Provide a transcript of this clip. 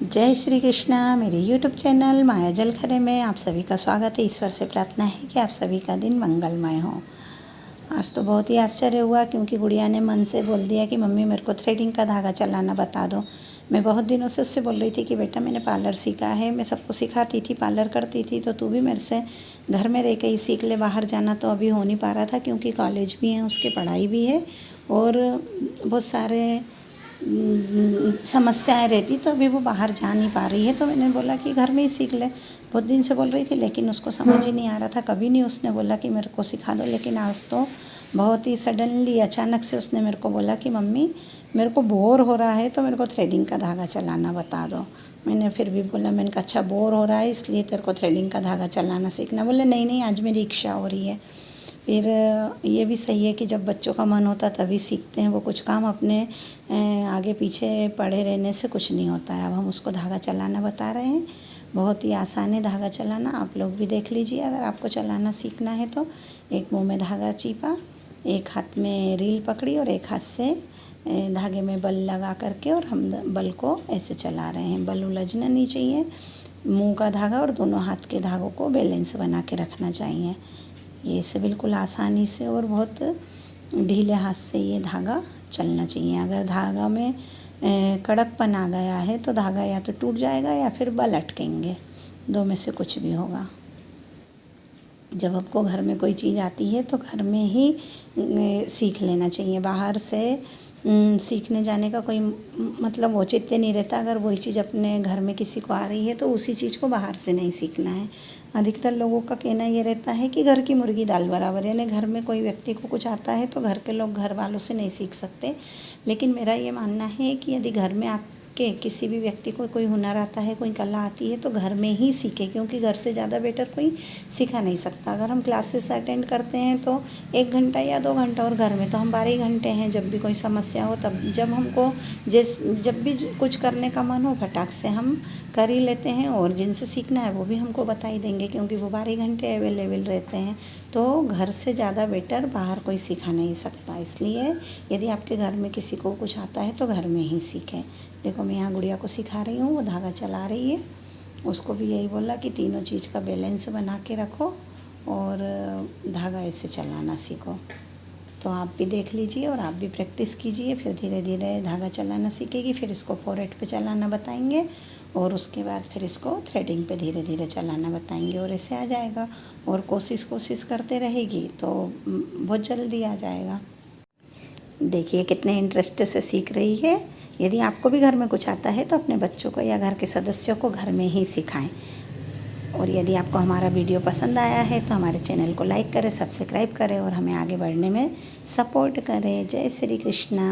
जय श्री कृष्णा। मेरे YouTube channel माया जलखरे में आप सभी का स्वागत है। ईश्वर से प्रार्थना है कि आप सभी का दिन मंगलमय हो। आज तो बहुत ही आश्चर्य हुआ क्योंकि गुड़िया ने मन से बोल दिया कि मम्मी मेरे को थ्रेडिंग का धागा चलाना बता दो। मैं बहुत दिनों से उससे बोल रही थी कि बेटा मैंने पार्लर सीखा है, मैं सबको सिखाती थी, पार्लर करती थी, तो तू भी मेरे से घर में रह के ही सीख ले। बाहर जाना तो अभी हो नहीं पा रहा था क्योंकि कॉलेज भी है, उसकी पढ़ाई भी है और बहुत सारे समस्याएं रहती, तो अभी वो बाहर जा नहीं पा रही है। तो मैंने बोला कि घर में ही सीख ले। बहुत दिन से बोल रही थी लेकिन उसको समझ ही नहीं आ रहा था। कभी नहीं उसने बोला कि मेरे को सिखा दो, लेकिन आज तो बहुत ही सडनली अचानक से उसने मेरे को बोला कि मम्मी मेरे को बोर हो रहा है तो मेरे को थ्रेडिंग का धागा चलाना बता दो। मैंने फिर भी बोला, मैंने कहा अच्छा बोर हो रहा है इसलिए तेरे को थ्रेडिंग का धागा चलाना सीखना। बोले नहीं नहीं आज मेरी इच्छा हो रही है। फिर ये भी सही है कि जब बच्चों का मन होता तभी सीखते हैं वो कुछ काम। अपने आगे पीछे पड़े रहने से कुछ नहीं होता है। अब हम उसको धागा चलाना बता रहे हैं। बहुत ही आसान है धागा चलाना, आप लोग भी देख लीजिए अगर आपको चलाना सीखना है तो। एक मुंह में धागा चीपा, एक हाथ में रील पकड़ी और एक हाथ से धागे में बल लगा करके और हम बल को ऐसे चला रहे हैं। बल उलझना नहीं चाहिए। मुंह का धागा और दोनों हाथ के धागों को बैलेंस बना के रखना चाहिए। ये से बिल्कुल आसानी से और बहुत ढीले हाथ से ये धागा चलना चाहिए। अगर धागा में कड़कपन आ गया है तो धागा या तो टूट जाएगा या फिर बल अटकेंगे, दो में से कुछ भी होगा। जब आपको घर में कोई चीज़ आती है तो घर में ही सीख लेना चाहिए। बाहर से सीखने जाने का कोई मतलब औचित्य नहीं रहता। अगर वही चीज़ अपने घर में किसी को आ रही है तो उसी चीज़ को बाहर से नहीं सीखना है। अधिकतर लोगों का कहना ये रहता है कि घर की मुर्गी दाल बराबर, यानी घर में कोई व्यक्ति को कुछ आता है तो घर के लोग घर वालों से नहीं सीख सकते। लेकिन मेरा ये मानना है कि यदि घर में आपके किसी भी व्यक्ति को कोई हुनर आता है, कोई कला आती है तो घर में ही सीखे, क्योंकि घर से ज़्यादा बेटर कोई सिखा नहीं सकता। अगर हम क्लासेस अटेंड करते हैं तो 1 घंटा या 2 घंटा, और घर में तो हम 12 घंटे हैं। जब भी कोई समस्या हो तब जब हमको जब भी कुछ करने का मन हो फटाक से हम कर ही लेते हैं, और जिनसे सीखना है वो भी हमको बता ही देंगे क्योंकि वो 12 घंटे अवेलेबल रहते हैं। तो घर से ज़्यादा बेटर बाहर कोई सिखा नहीं सकता। इसलिए यदि आपके घर में किसी को कुछ आता है तो घर में ही सीखें। देखो मैं यहाँ गुड़िया को सिखा रही हूँ, वो धागा चला रही है। उसको भी यही बोला कि तीनों चीज़ का बैलेंस बना के रखो और धागा ऐसे चलाना सीखो। तो आप भी देख लीजिए और आप भी प्रैक्टिस कीजिए, फिर धीरे धीरे धागा चलाना सीखेगी। फिर इसको फोरहेड पे चलाना बताएंगे और उसके बाद फिर इसको थ्रेडिंग पे धीरे धीरे चलाना बताएंगे और ऐसे आ जाएगा। और कोशिश करते रहेगी तो बहुत जल्दी आ जाएगा। देखिए कितने इंटरेस्ट से सीख रही है। यदि आपको भी घर में कुछ आता है तो अपने बच्चों को या घर के सदस्यों को घर में ही सिखाएं। और यदि आपको हमारा वीडियो पसंद आया है तो हमारे चैनल को लाइक करें, सब्सक्राइब करें और हमें आगे बढ़ने में सपोर्ट करें। जय श्री कृष्णा।